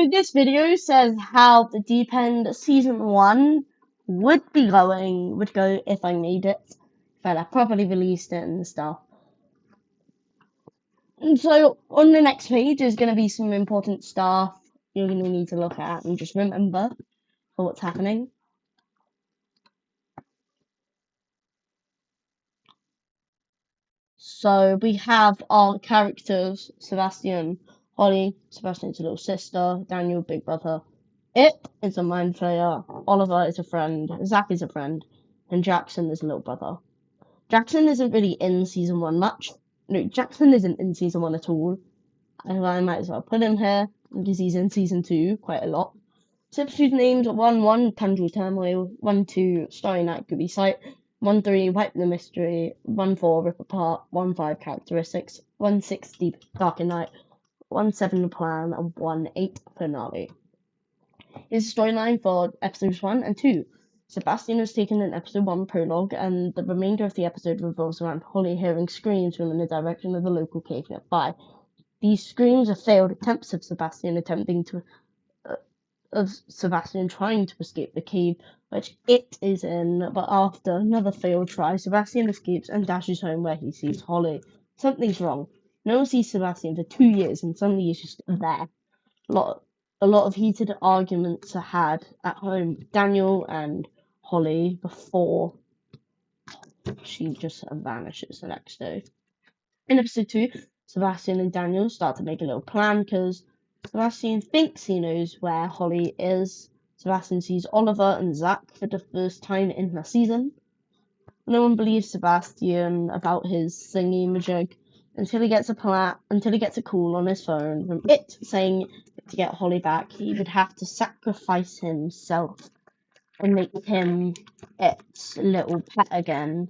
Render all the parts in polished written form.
So this video says how the Deep End season 1 would go if I made it, if I properly released it and stuff. And so on the next page is going to be some important stuff you're going to need to look at and just remember for what's happening. So we have our characters: Sebastian, Holly, Sebastian's little sister, Daniel, big brother. It is a mind flayer. Oliver is a friend. Zach is a friend. And Jackson is a little brother. Jackson isn't really in season 1 much. No, Jackson isn't in season 1 at all. And I might as well put him here because he's in season 2 quite a lot. So episode names: 1-1, Tangible Turmoil; 1-2, Starry Night, Gooby Sight; 1-3, Wipe the Mystery; 1-4, Rip Apart; 1-5, Characteristics; 1-6, Deep Dark and Night; 1-7, The Plan; and 1-8, Finale. Here's the storyline for episodes 1 and 2. Sebastian has taken an episode 1 prologue, and the remainder of the episode revolves around Holly hearing screams from in the direction of the local cave nearby. These screams are failed attempts of Sebastian trying to escape the cave, which it is in, but after another failed try, Sebastian escapes and dashes home where he sees Holly. Something's wrong. No one sees Sebastian for 2 years, and suddenly he's just there. A lot of heated arguments are had at home with Daniel and Holly before she just vanishes the next day. In episode 2, Sebastian and Daniel start to make a little plan because Sebastian thinks he knows where Holly is. Sebastian sees Oliver and Zach for the first time in the season. No one believes Sebastian about his thingy-majig until he gets a call on his phone from it saying to get Holly back, he would have to sacrifice himself and make him its little pet again.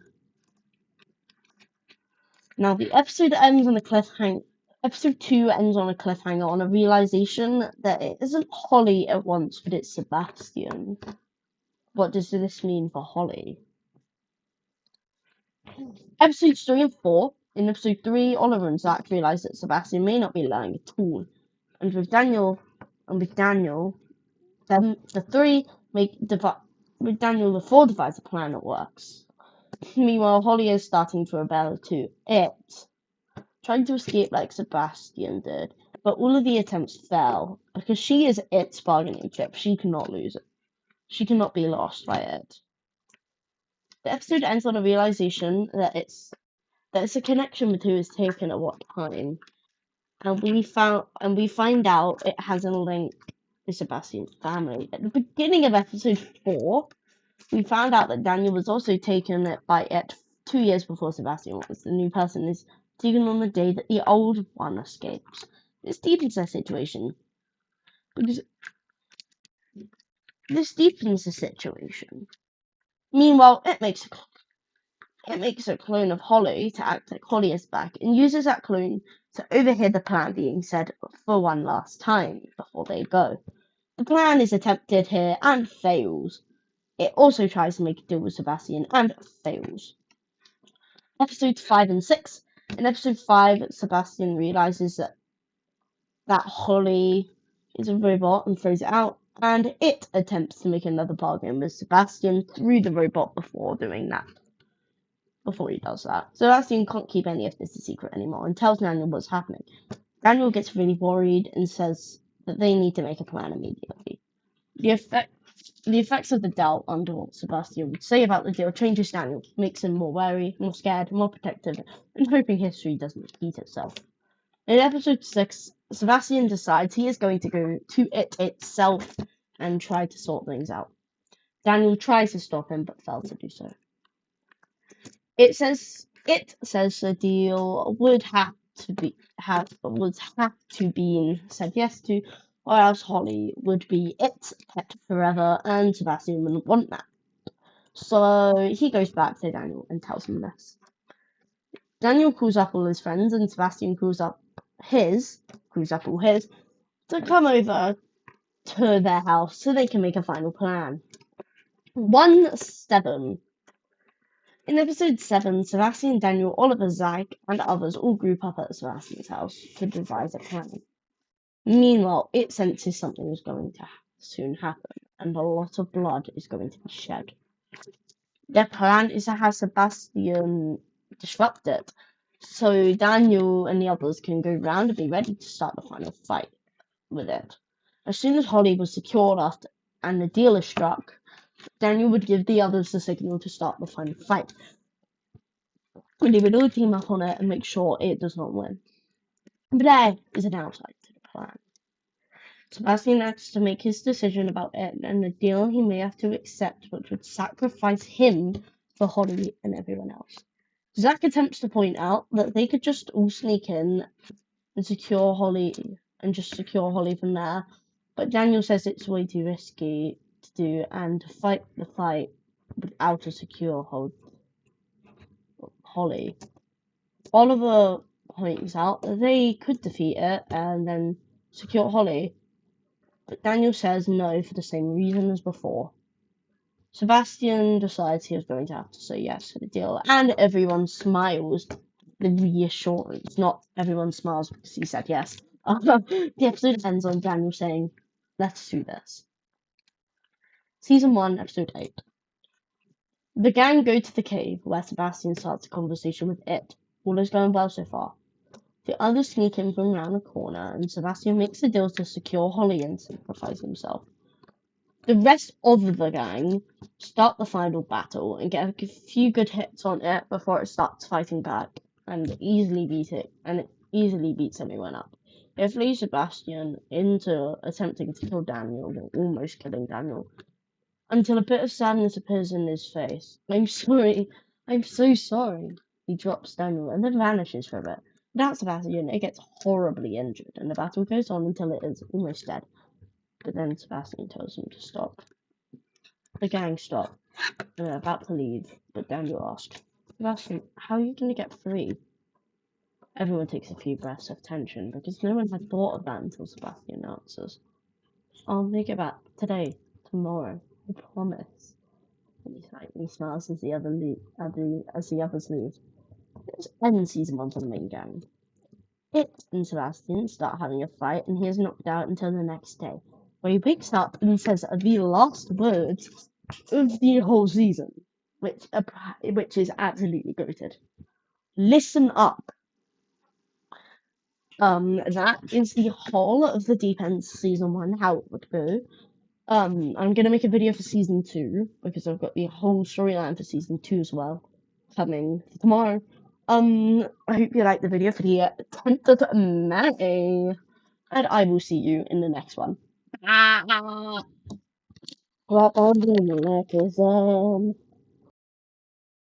Now the episode ends on a cliffhanger. Episode 2 ends on a cliffhanger on a realization that it isn't Holly at once, but it's Sebastian. What does this mean for Holly? Episodes 3 and 4. In episode 3, Oliver and Zach realize that Sebastian may not be lying at all. And with Daniel, then the 4 divides a plan that works. Meanwhile, Holly is starting to rebel too. Trying to escape like Sebastian did, but all of the attempts fail because she is its bargaining chip. She cannot lose it. She cannot be lost by it. The episode ends on a realization that it's a connection with who is taken at what time, and we find out it has a link to Sebastian's family. At the beginning of episode 4, we found out that Daniel was also taken by it 2 years before Sebastian was. The new person is taken on the day that the old one escapes. This deepens their situation. Meanwhile, it makes a clone of Holly to act like Holly is back and uses that clone to overhear the plan being said for one last time before they go. The plan is attempted here and fails. It also tries to make a deal with Sebastian and fails. Episodes 5 and 6. In episode 5, Sebastian realizes that Holly is a robot and throws it out, and it attempts to make another bargain with Sebastian through the robot before he does that. Sebastian can't keep any of this a secret anymore and tells Daniel what's happening. Daniel gets really worried and says that they need to make a plan immediately. The effects of the doubt under what Sebastian would say about the deal changes Daniel, makes him more wary, more scared, more protective, and hoping history doesn't repeat itself. In episode 6, Sebastian decides he is going to go to it itself and try to sort things out. Daniel tries to stop him but fails to do so. It says the deal would have to be said yes to, or else Holly would be its pet forever, and Sebastian wouldn't want that. So he goes back to Daniel and tells him this. Daniel calls up all his friends, and Sebastian calls up all his, to come over to their house so they can make a final plan. 1-7. In episode 7, Sebastian, Daniel, Oliver, Zach, and others all group up at Sebastian's house to devise a plan. Meanwhile, it senses something is going to soon happen, and a lot of blood is going to be shed. Their plan is to have Sebastian disrupt it, so Daniel and the others can go round and be ready to start the final fight with it. As soon as Holly was secured after and the deal is struck, Daniel would give the others the signal to start the final fight. And they would all team up on it and make sure it does not win. But there is a downside to the plan. Sebastian has to make his decision about it and the deal he may have to accept, which would sacrifice him for Holly and everyone else. Zack attempts to point out that they could just all sneak in and secure Holly from there, but Daniel says it's way too risky to do and to fight the fight without a secure Holly. Oliver points out that they could defeat it and then secure Holly, but Daniel says no for the same reason as before. Sebastian decides he is going to have to say yes to the deal, and everyone smiles. The reassurance, not everyone smiles because he said yes. The episode ends on Daniel saying, "Let's do this." Season 1, Episode 8. The gang go to the cave where Sebastian starts a conversation with it. All is going well so far. The others sneak in from around the corner, and Sebastian makes the deal to secure Holly and sacrifice himself. The rest of the gang start the final battle and get a few good hits on it before it starts fighting back and easily beats everyone up. It flees Sebastian into attempting to kill Daniel and almost killing Daniel until a bit of sadness appears in his face. "I'm sorry, I'm so sorry." He drops Daniel and then vanishes for a bit. Without Sebastian, it gets horribly injured and the battle goes on until it is almost dead. But then Sebastian tells him to stop. The gang stop and are about to leave, but Daniel asks, "Sebastian, how are you going to get free?" Everyone takes a few breaths of tension because no one had thought of that until Sebastian answers, "I'll make it back today, tomorrow, I promise." And he smiles as the others leave. This ends season 1 for the main gang. It and Sebastian start having a fight, and he is knocked out until the next day, where he wakes up and says the last words of the whole season, which is absolutely goated. "Listen up." That is the whole of the Deep End season 1, how it would go. I'm gonna make a video for season 2 because I've got the whole storyline for season 2 as well coming tomorrow. I hope you liked the video for the 10th of May, and I will see you in the next one. What on the